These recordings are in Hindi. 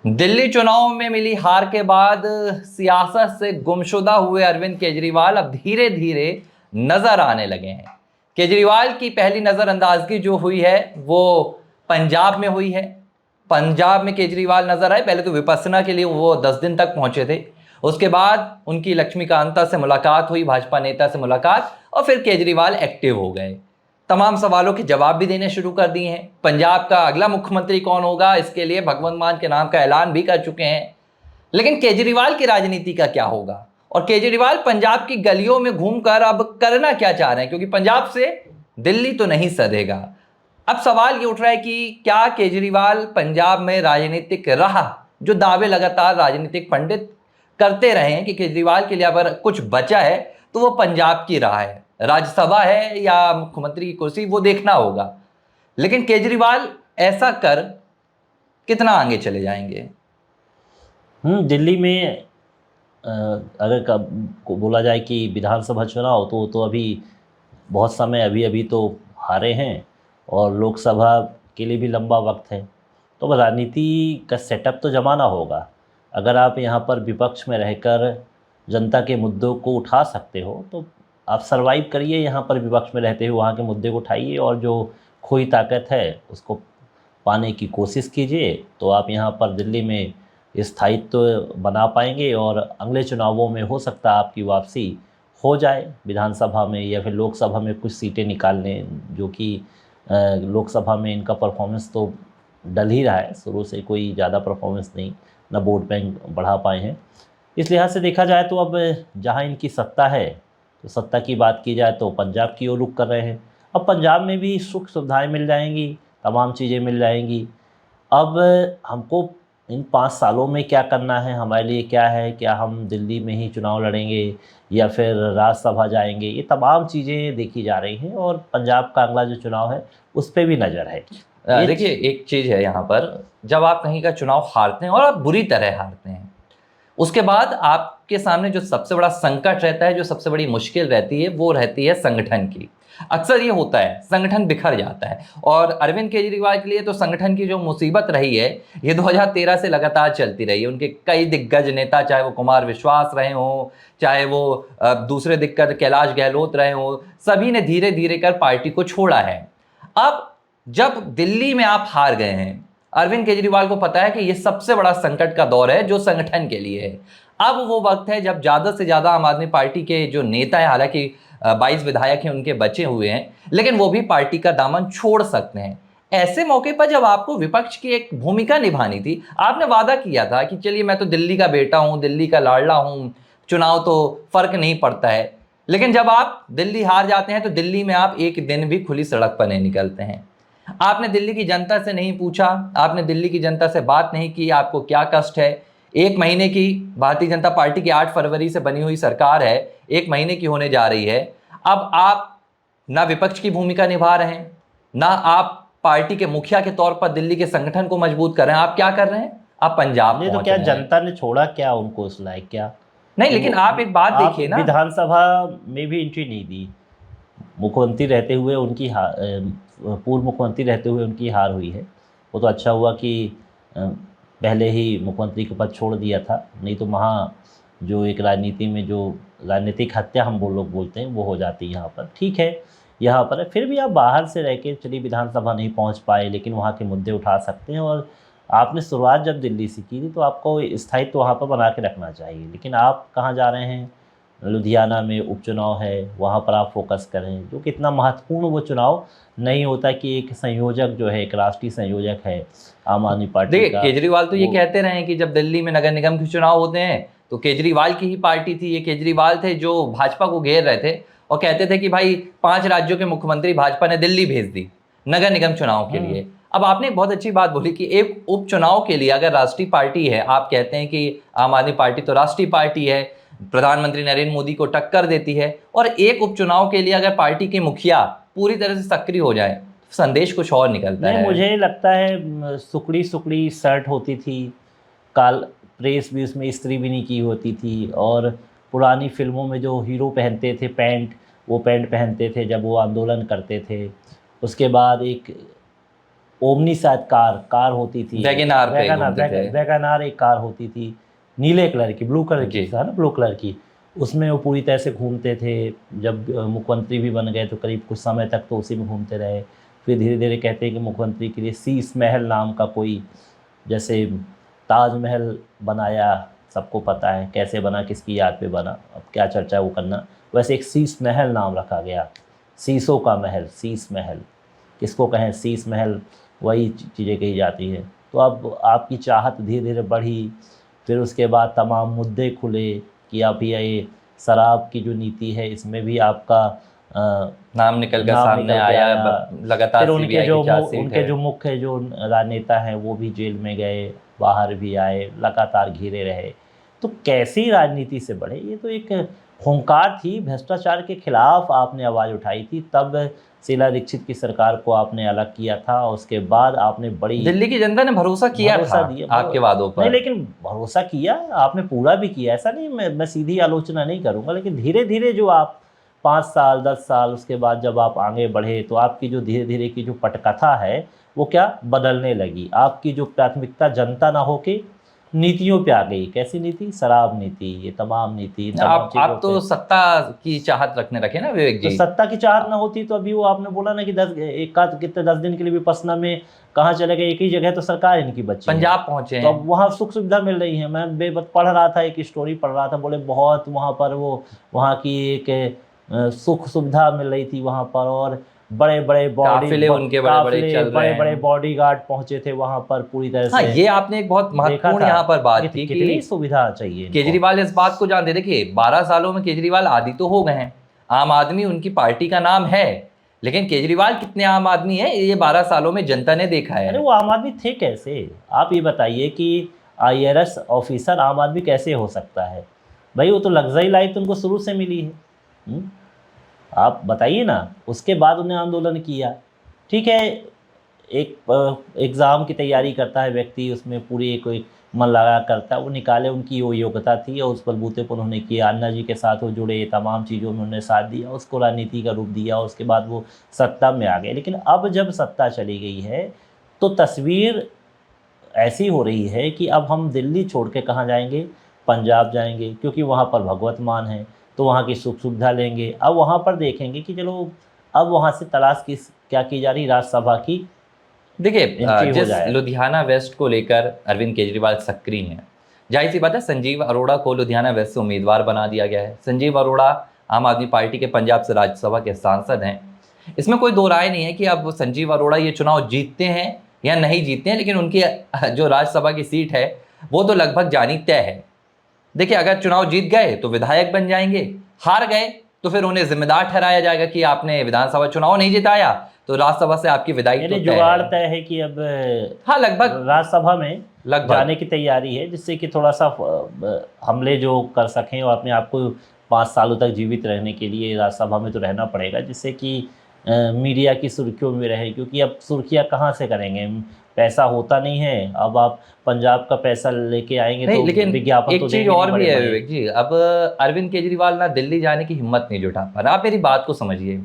दिल्ली चुनाव में मिली हार के बाद सियासत से गुमशुदा हुए अरविंद केजरीवाल अब धीरे धीरे नजर आने लगे हैं। केजरीवाल की पहली नजरअंदाजगी जो हुई है वो पंजाब में हुई है। पंजाब में केजरीवाल नजर आए। पहले तो विपස්සना के लिए वो 10 दिन तक पहुंचे थे। उसके बाद उनकी लक्ष्मीकांता से मुलाकात हुई, भाजपा नेता से मुलाकात, और फिर केजरीवाल एक्टिव हो गए। तमाम सवालों के जवाब भी देने शुरू कर दिए हैं। पंजाब का अगला मुख्यमंत्री कौन होगा इसके लिए भगवंत मान के नाम का ऐलान भी कर चुके हैं। लेकिन केजरीवाल की राजनीति का क्या होगा, और केजरीवाल पंजाब की गलियों में घूमकर अब करना क्या चाह रहे हैं, क्योंकि पंजाब से दिल्ली तो नहीं सधेगा। अब सवाल ये उठ रहा है कि क्या केजरीवाल पंजाब में राजनीतिक राह, जो दावे लगातार राजनीतिक पंडित करते रहे हैं कि केजरीवाल के लिए अगर कुछ बचा है तो वो पंजाब की राह है, राज्यसभा है या मुख्यमंत्री की कुर्सी, वो देखना होगा। लेकिन केजरीवाल ऐसा कर कितना आगे चले जाएंगे? दिल्ली में अगर को बोला जाए कि विधानसभा चुनाव तो वो तो अभी बहुत समय अभी अभी तो हारे हैं, और लोकसभा के लिए भी लंबा वक्त है। तो अब राजनीति का सेटअप तो जमाना होगा। अगर आप यहाँ पर विपक्ष में रहकर जनता के मुद्दों को उठा सकते हो तो आप सरवाइव करिए, यहाँ पर विपक्ष में रहते हुए वहाँ के मुद्दे को उठाइए और जो खोई ताकत है उसको पाने की कोशिश कीजिए, तो आप यहाँ पर दिल्ली में स्थायित्व तो बना पाएंगे और अगले चुनावों में हो सकता है आपकी वापसी हो जाए विधानसभा में या फिर लोकसभा में कुछ सीटें निकालने, जो कि लोकसभा में इनका परफॉर्मेंस तो डल ही रहा है, शुरू से कोई ज़्यादा परफॉर्मेंस नहीं, ना वोट बैंक बढ़ा पाए हैं। इस लिहाज से देखा जाए तो अब जहां इनकी सत्ता है, तो सत्ता की बात की जाए तो पंजाब की ओर रुख कर रहे हैं। अब पंजाब में भी सुख सुविधाएं मिल जाएंगी, तमाम चीज़ें मिल जाएंगी। अब हमको इन 5 सालों में क्या करना है, हमारे लिए क्या है, क्या हम दिल्ली में ही चुनाव लड़ेंगे या फिर राज्यसभा जाएंगे, ये तमाम चीज़ें देखी जा रही हैं और पंजाब का अगला जो चुनाव है उस पर भी नज़र है। देखिए, एक चीज़ है यहाँ पर, जब आप कहीं का चुनाव हारते हैं और आप बुरी तरह हारते हैं, उसके बाद आपके सामने जो सबसे बड़ा संकट रहता है, जो सबसे बड़ी मुश्किल रहती है, वो रहती है संगठन की। अक्सर ये होता है, संगठन बिखर जाता है, और अरविंद केजरीवाल के लिए तो संगठन की जो मुसीबत रही है ये 2013 से लगातार चलती रही है। उनके कई दिग्गज नेता, चाहे वो कुमार विश्वास रहे हों, चाहे वो दूसरे दिग्गज कैलाश गहलोत रहे हों, सभी ने धीरे धीरे कर पार्टी को छोड़ा है। अब जब दिल्ली में आप हार गए हैं, अरविंद केजरीवाल को पता है कि ये सबसे बड़ा संकट का दौर है जो संगठन के लिए है। अब वो वक्त है जब ज़्यादा से ज़्यादा आम आदमी पार्टी के जो नेता हैं, हालांकि 22 विधायक हैं उनके बचे हुए हैं, लेकिन वो भी पार्टी का दामन छोड़ सकते हैं। ऐसे मौके पर जब आपको विपक्ष की एक भूमिका निभानी थी, आपने वादा किया था कि चलिए मैं तो दिल्ली का बेटा हूँ, दिल्ली का लाडला हूँ, चुनाव तो फर्क नहीं पड़ता है। लेकिन जब आप दिल्ली हार जाते हैं तो दिल्ली में आप एक दिन भी खुली सड़क पर नहीं निकलते हैं। आपने दिल्ली की जनता से नहीं पूछा, आपने दिल्ली की जनता से बात नहीं की आपको क्या कष्ट है। एक महीने की भारतीय जनता पार्टी की 8 फरवरी से बनी हुई सरकार है, एक महीने की होने जा रही है। अब आप ना विपक्ष की भूमिका निभा रहे हैं, ना आप पार्टी के मुखिया के तौर पर दिल्ली के संगठन को मजबूत कर रहे हैं। आप क्या कर रहे हैं? आप पंजाब नहीं तो पहुंच क्या रहे हैं। जनता ने छोड़ा क्या उनको उस लायक? क्या नहीं, तो लेकिन आप एक बात आप देखिए ना, विधानसभा में भी एंट्री नहीं दी, मुख्यमंत्री रहते हुए उनकी पूर्व मुख्यमंत्री रहते हुए उनकी हार हुई है। वो तो अच्छा हुआ कि पहले ही मुख्यमंत्री के पद छोड़ दिया था, नहीं तो वहाँ जो एक राजनीति में जो राजनीतिक हत्या हम वो लोग बोलते हैं वो हो जाती है। यहाँ पर ठीक है, यहाँ पर फिर भी आप बाहर से रह के चलिए विधानसभा नहीं पहुँच पाए लेकिन वहाँ के मुद्दे उठा सकते हैं, और आपने शुरुआत जब दिल्ली से की थी तो आपको स्थायित्व वहाँ पर बना के रखना चाहिए। लेकिन आप कहाँ जा रहे हैं? लुधियाना में उपचुनाव है, वहाँ पर आप फोकस करें, जो कि इतना महत्वपूर्ण वो चुनाव नहीं होता कि एक संयोजक जो है, एक राष्ट्रीय संयोजक है आम आदमी पार्टी देखिए का, केजरीवाल तो ये कहते रहे हैं कि जब दिल्ली में नगर निगम के चुनाव होते हैं तो केजरीवाल की ही पार्टी थी, ये केजरीवाल थे जो भाजपा को घेर रहे थे और कहते थे कि भाई 5 राज्यों के मुख्यमंत्री भाजपा ने दिल्ली भेज दी नगर निगम चुनाव के लिए। अब आपने एक बहुत अच्छी बात बोली कि एक उपचुनाव के लिए अगर राष्ट्रीय पार्टी है, आप कहते हैं कि आम आदमी पार्टी तो राष्ट्रीय पार्टी है, प्रधानमंत्री नरेंद्र मोदी को टक्कर देती है, और एक उपचुनाव के लिए अगर पार्टी के मुखिया पूरी तरह से सक्रिय हो जाए, संदेश कुछ और निकलता नहीं है। मुझे लगता है सुकड़ी सुकड़ी शर्ट होती थी, काल प्रेस भी उसमें इस्त्री भी नहीं की होती थी, और पुरानी फिल्मों में जो हीरो पहनते थे पैंट, वो पैंट पहनते थे जब वो आंदोलन करते थे। उसके बाद एक ओमनी शायद कार होती थी, वैगनार पे घूमते थे। वैगनार एक कार होती थी नीले कलर की, ब्लू कलर की जी। था ना, ब्लू कलर की, उसमें वो पूरी तरह से घूमते थे। जब मुख्यमंत्री भी बन गए तो करीब कुछ समय तक तो उसी में घूमते रहे। फिर धीरे धीरे कहते हैं कि मुख्यमंत्री के लिए शीश महल नाम का कोई, जैसे ताजमहल बनाया, सबको पता है कैसे बना, किसकी याद पे बना, अब क्या चर्चा है वो करना, वैसे एक शीश महल नाम रखा गया, शीशों का महल, शीश महल किसको कहें, शीश महल वही चीज़ें कही जाती हैं। तो अब आपकी चाहत धीरे धीरे बढ़ी। फिर उसके बाद तमाम मुद्दे खुले कि आप ये शराब की जो नीति है इसमें भी आपका नाम निकल कर नाम सामने निकल के आया। फिर लगातार उनके सीबीआई जो की चार्जशीट उनके है। जो मुख्य जो राजनेता हैं वो भी जेल में गए, बाहर भी आए, लगातार घिरे रहे। तो कैसी राजनीति से बढ़े, ये तो एक हुंकार थी, भ्रष्टाचार के खिलाफ आपने आवाज़ उठाई थी, तब शीला दीक्षित की सरकार को आपने अलग किया था और उसके बाद आपने बड़ी दिल्ली की जनता ने भरोसा किया था आपके वादों पर। नहीं, लेकिन भरोसा किया आपने, पूरा भी किया, ऐसा नहीं, मैं सीधी आलोचना नहीं करूंगा, लेकिन धीरे धीरे जो आप 5 साल 10 साल उसके बाद जब आप आगे बढ़े तो आपकी जो धीरे धीरे की जो पटकथा है वो क्या बदलने लगी। आपकी जो प्राथमिकता जनता ना होके नीतियों पे आ गई। कैसी नीति? शराब नीति, ये तमाम नीति, तमाम आप तो सत्ता की चाहत रखने रखे ना विवेक तो जी। सत्ता की चाहत ना होती तो अभी वो आपने बोला ना कि 10 दिन के लिए विपश्यना में कहाँ चले गए, एक ही जगह तो सरकार इनकी बची है, पंजाब पहुंचे तो हैं। अब वहाँ सुख सुविधा मिल रही है। मैं पढ़ रहा था, एक स्टोरी पढ़ रहा था, बोले बहुत वहाँ पर वो वहाँ की एक सुख सुविधा मिल रही थी वहाँ पर, और बड़े बड़े काफिले उनके बड़े-बड़े चल रहे हैं। बड़े बॉडीगार्ड पहुंचे थे वहाँ पर पूरी तरह हाँ, से। ये आपने एक बहुत देखा महत्वपूर्ण था यहाँ पर बात कि की कितनी कि सुविधा चाहिए इनको। केजरीवाल इस बात को जानते। देखिए 12 सालों में केजरीवाल आदी तो हो गए हैं, आम आदमी उनकी पार्टी का नाम है, लेकिन केजरीवाल कितने आम आदमी है ये 12 सालों में जनता ने देखा है। अरे वो आम आदमी थे कैसे? आप ये बताइए कि IAS ऑफिसर आम आदमी कैसे हो सकता है भाई? वो तो लग्जरी लाइफ तो उनको शुरू से मिली है। आप बताइए ना। उसके बाद उन्हें आंदोलन किया, ठीक है, एक एग्ज़ाम की तैयारी करता है व्यक्ति, उसमें पूरी कोई मन लगा करता है, वो निकाले, उनकी वो योग्यता थी और उस बलबूते पर उन्होंने किया। अन्ना जी के साथ वो जुड़े, तमाम चीज़ों में उन्होंने साथ दिया, उसको राजनीति का रूप दिया, उसके बाद वो सत्ता में आ गए। लेकिन अब जब सत्ता चली गई है तो तस्वीर ऐसी हो रही है कि अब हम दिल्ली छोड़ के कहाँ जाएंगे? पंजाब जाएंगे, क्योंकि वहाँ पर भगवत मान है, तो वहाँ की सुख सुविधा लेंगे। अब वहाँ पर देखेंगे कि चलो अब वहाँ से तलाश क्या की जा रही, राज्यसभा की देखिए एंट्री हो जिस जाए। लुधियाना वेस्ट को लेकर अरविंद केजरीवाल सक्रिय हैं, जाहिर सी बात है संजीव अरोड़ा को लुधियाना वेस्ट से उम्मीदवार बना दिया गया है। संजीव अरोड़ा आम आदमी पार्टी के पंजाब से राज्यसभा के सांसद हैं। इसमें कोई दो राय नहीं है कि अब संजीव अरोड़ा ये चुनाव जीतते हैं या नहीं जीतते हैं, लेकिन उनकी जो राज्यसभा की सीट है वो तो लगभग जानी तय है। देखिए अगर चुनाव जीत गए तो विधायक बन जाएंगे, हार गए तो फिर उन्हें जिम्मेदार ठहराया जाएगा कि आपने विधानसभा चुनाव नहीं जिताया तो राज्यसभा से आपकी विदाई तो जुगाड़ तय है कि अब हाँ लगभग राज्यसभा में लगभग जाने की तैयारी है, जिससे कि थोड़ा सा हमले जो कर सकें और अपने आप को 5 सालों तक जीवित रहने के लिए राज्यसभा में तो रहना पड़ेगा, जिससे कि मीडिया की सुर्खियों में रहे। क्योंकि अब सुर्खियाँ कहाँ से करेंगे, पैसा होता नहीं है। अब आप पंजाब का पैसा लेके आएंगे तो लेकिन विज्ञापन एक तो चीज और भी है विवेक जी, अब अरविंद केजरीवाल ना दिल्ली जाने की हिम्मत नहीं जुटा पा रहा। आप मेरी बात को समझिए,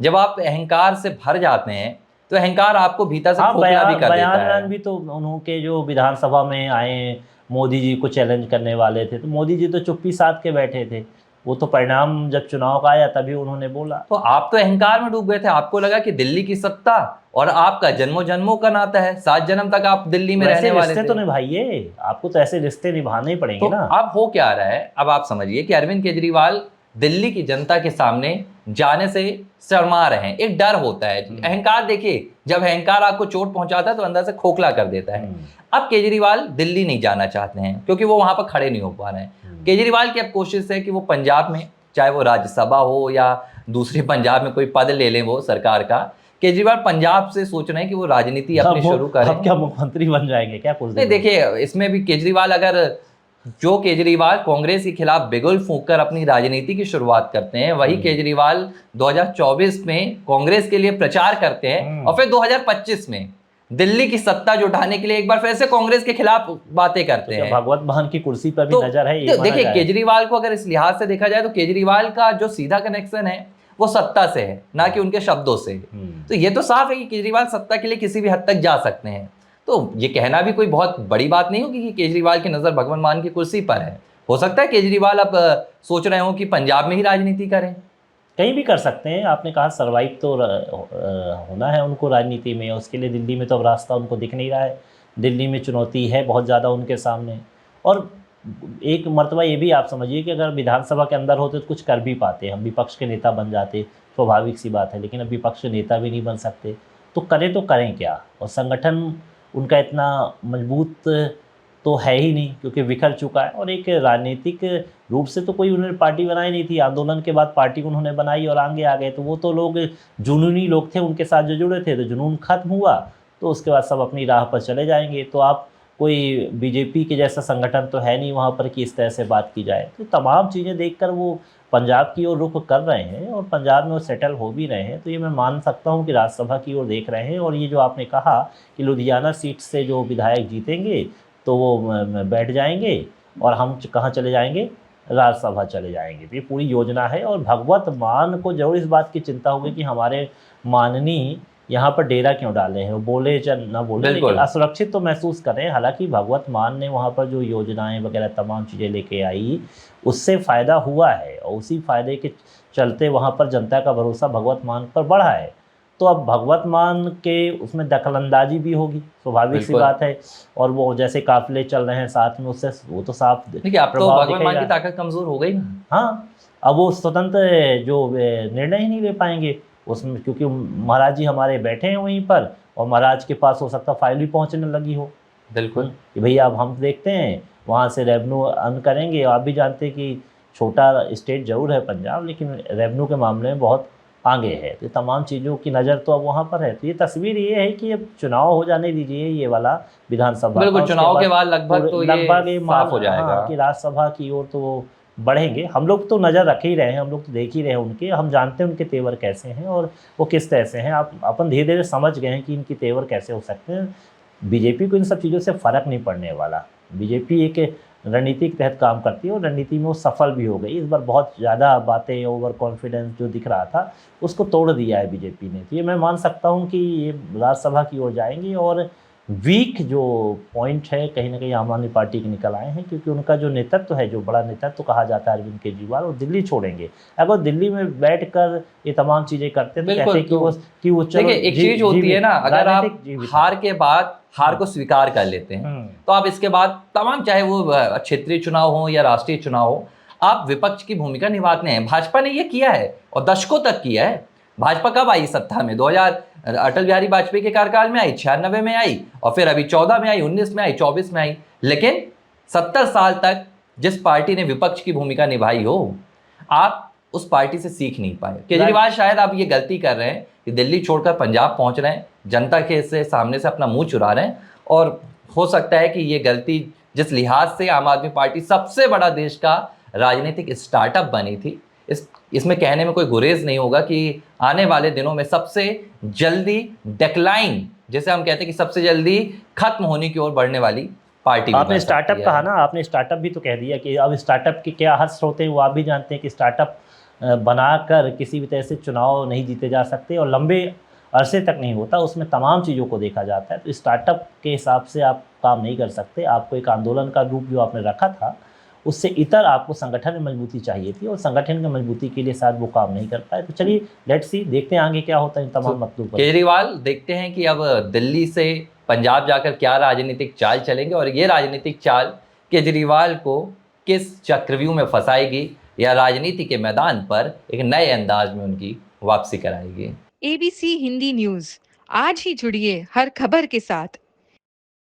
जब आप अहंकार से भर जाते हैं तो अहंकार आपको भीतर से खोखला भी कर देता है। भी तो उनके जो विधानसभा में आए, मोदी जी को चैलेंज करने वाले थे, तो मोदी जी तो चुप्पी साध के बैठे थे। वो तो परिणाम जब चुनाव का आया तभी उन्होंने बोला। तो आप तो अहंकार में डूब गए थे, आपको लगा कि दिल्ली की सत्ता और आपका जन्मों जन्मों का नाता है, 7 जन्म तक आप दिल्ली में रहने वाले थे। तो निभाइए, आपको तो ऐसे रिश्ते निभाने ही पड़ेंगे ना। अब हो क्या रहा है, अब आप समझिए कि अरविंद केजरीवाल दिल्ली की जनता के सामने जाने से शर्मा रहे हैं। एक डर होता है, अहंकार। देखिए जब अहंकार आपको चोट पहुंचाता है तो अंदर से खोखला कर देता है। अब केजरीवाल दिल्ली नहीं जाना चाहते हैं क्योंकि वो वहां पर खड़े नहीं हो पा रहे हैं। केजरीवाल की अब कोशिश है कि वो पंजाब में, चाहे वो राज्यसभा हो या दूसरे पंजाब में कोई पद ले लें वो सरकार का, केजरीवाल पंजाब से सोच रहे हैं कि वो राजनीति अपनी शुरू करें। अब क्या मुख्यमंत्री बन जाएंगे क्या कुछ नहीं, देखिए इसमें भी केजरीवाल, अगर जो केजरीवाल कांग्रेस के खिलाफ बिगुल फूंककर अपनी राजनीति की शुरुआत करते हैं, वही केजरीवाल 2024 में कांग्रेस के लिए प्रचार करते हैं और फिर 2025 में दिल्ली की सत्ता जुटाने के लिए एक बार फिर से कांग्रेस के खिलाफ बातें करते हैं। भगवत मान की कुर्सी पर भी नजर है। तो देखिए केजरीवाल को अगर इस लिहाज से देखा जाए तो केजरीवाल का जो सीधा कनेक्शन है वो सत्ता से है, ना कि उनके शब्दों से। तो ये तो साफ है कि केजरीवाल सत्ता के लिए किसी भी हद तक जा सकते हैं। तो ये कहना भी कोई बहुत बड़ी बात नहीं होगी कि केजरीवाल की नज़र भगवंत मान की कुर्सी पर है। हो सकता है केजरीवाल अब सोच रहे हो कि पंजाब में ही राजनीति करें, कहीं भी कर सकते हैं। आपने कहा सरवाइव तो होना है उनको राजनीति में, उसके लिए दिल्ली में तो अब रास्ता उनको दिख नहीं रहा है। दिल्ली में चुनौती है बहुत ज़्यादा उनके सामने। और एक मर्तबा ये भी आप समझिए कि अगर विधानसभा के अंदर होते तो कुछ कर भी पाते, हम विपक्ष के नेता बन जाते, स्वाभाविक सी बात है। लेकिन अब विपक्ष के नेता भी नहीं बन सकते, तो करें क्या। और संगठन उनका इतना मजबूत तो है ही नहीं, क्योंकि बिखर चुका है। और एक राजनीतिक रूप से तो कोई उन्होंने पार्टी बनाई नहीं थी, आंदोलन के बाद पार्टी उन्होंने बनाई और आगे आ गए। तो वो तो लोग जुनूनी लोग थे, उनके साथ जो जुड़े थे, तो जुनून खत्म हुआ तो उसके बाद सब अपनी राह पर चले जाएंगे। तो आप कोई बीजेपी के जैसा संगठन तो है नहीं वहाँ पर कि इस तरह से बात की जाए। तो तमाम चीज़ें देखकर वो पंजाब की ओर रुख कर रहे हैं और पंजाब में वो सेटल हो भी रहे हैं। तो ये मैं मान सकता हूँ कि राज्यसभा की ओर देख रहे हैं। और ये जो आपने कहा कि लुधियाना सीट से जो विधायक जीतेंगे तो वो बैठ जाएंगे और हम कहाँ चले जाएंगे, राज्यसभा चले जाएंगे। तो ये पूरी योजना है। और भगवत मान को जरूर इस बात की चिंता होगी कि हमारे माननीय यहाँ पर डेरा क्यों डाले हैं। वो बोले चाहे ना बोले, लेकिन असुरक्षित तो महसूस कर रहे हैं। हालांकि भगवत मान ने वहाँ पर जो योजनाएं वगैरह तमाम चीज़ें लेके आई, उससे फ़ायदा हुआ है और उसी फ़ायदे के चलते वहाँ पर जनता का भरोसा भगवत मान पर बढ़ा है। तो अब भगवत मान के उसमें दखलंदाजी भी होगी, स्वाभाविक सी बात है। और वो जैसे काफिले चल रहे हैं साथ में, उससे वो तो साफ अब तो भगवत मान की ताकत कमज़ोर हो गई ना। हाँ, अब वो स्वतंत्र जो निर्णय ही नहीं ले पाएंगे उसमें, क्योंकि महाराज जी हमारे बैठे हैं वहीं पर और महाराज के पास हो सकता फाइल भी पहुंचने लगी हो। बिल्कुल कि भैया अब हम देखते हैं वहाँ से रेवेन्यू अर्न करेंगे। आप भी जानते हैं कि छोटा स्टेट जरूर है पंजाब, लेकिन रेवेन्यू के मामले में बहुत आगे है। तो तमाम चीज़ों की नज़र तो अब वहाँ पर है। तो ये तस्वीर ये है कि अब चुनाव हो जाने दीजिए ये वाला विधानसभा, बिल्कुल चुनाव के बाद लगभग ये साफ हो जाएगा कि राज्यसभा की ओर तो बढ़ेंगे। हम लोग तो नज़र रख ही रहे हैं, हम लोग तो देख ही रहे हैं उनके, हम जानते हैं उनके तेवर कैसे हैं और वो किस तरह से हैं। आप अपन धीरे धीरे समझ गए हैं कि इनकी तेवर कैसे हो सकते हैं। बीजेपी को इन सब चीज़ों से फ़र्क नहीं पड़ने वाला। बीजेपी एक रणनीति के तहत काम करती है और रणनीति में वो सफल भी हो गई। इस बार बहुत ज़्यादा बातें, ओवर कॉन्फिडेंस जो दिख रहा था उसको तोड़ दिया है बीजेपी ने। तो ये मैं मान सकता हूँ कि ये राज्यसभा की ओर जाएंगी। और वीक जो पॉइंट है कहीं ना कहीं आम आदमी पार्टी के निकल आए हैं, क्योंकि उनका जो नेतृत्व है, जो बड़ा नेतृत्व कहा जाता है अरविंद केजरीवाल, वो दिल्ली छोड़ेंगे। अगर दिल्ली में बैठकर ये तमाम चीज़ें करते तो कहते कि वो चलो, एक चीज़ होती है ना, अगर आप हार के बाद हार को स्वीकार कर लेते हैं तो आप इसके बाद तमाम, चाहे वो क्षेत्रीय चुनाव हो या राष्ट्रीय चुनाव हो, आप विपक्ष की भूमिका निभाते हैं। भाजपा ने ये किया है और दशकों तक किया है। भाजपा कब आई सत्ता में? 2000 अटल बिहारी वाजपेयी के कार्यकाल में आई, 96 में आई और फिर अभी 14 में आई, 19 में आई, 24 में आई। लेकिन 70 साल तक जिस पार्टी ने विपक्ष की भूमिका निभाई हो, आप उस पार्टी से सीख नहीं पाए। केजरीवाल शायद आप ये गलती कर रहे हैं कि दिल्ली छोड़कर पंजाब पहुंच रहे हैं, जनता के से सामने से अपना मुंह चुरा रहे हैं। और हो सकता है कि ये गलती जिस लिहाज से आम आदमी पार्टी सबसे बड़ा देश का राजनीतिक स्टार्टअप बनी थी, इसमें कहने में कोई गुरेज नहीं होगा कि आने वाले दिनों में सबसे जल्दी डेक्लाइन, जैसे हम कहते हैं कि सबसे जल्दी खत्म होने की ओर बढ़ने वाली पार्टी। आपने स्टार्टअप कहा ना, आपने स्टार्टअप भी तो कह दिया कि अब स्टार्टअप के क्या हर्ष होते हैं वो आप भी जानते हैं कि स्टार्टअप बनाकर किसी भी तरह से चुनाव नहीं जीते जा सकते और लंबे अरसे तक नहीं होता, उसमें तमाम चीज़ों को देखा जाता है। तो स्टार्टअप के हिसाब से आप काम नहीं कर सकते। आपको एक आंदोलन का रूप जो आपने रखा था, उससे इतर आपको संगठन में मजबूती चाहिए थी और संगठन की मजबूती के लिए शायद वो काम नहीं कर पाए। तो चलिए लेट्स सी, देखते हैं आगे क्या होता है इन तमाम मसलों पर। केजरीवाल देखते हैं कि अब दिल्ली से पंजाब जाकर क्या राजनीतिक चाल चलेंगे और ये राजनीतिक चाल केजरीवाल को किस चक्रव्यूह में फंसाएगी या राजनीति के मैदान पर एक नए अंदाज में उनकी वापसी कराएगी। ABC हिंदी न्यूज, आज ही जुड़िए हर खबर के साथ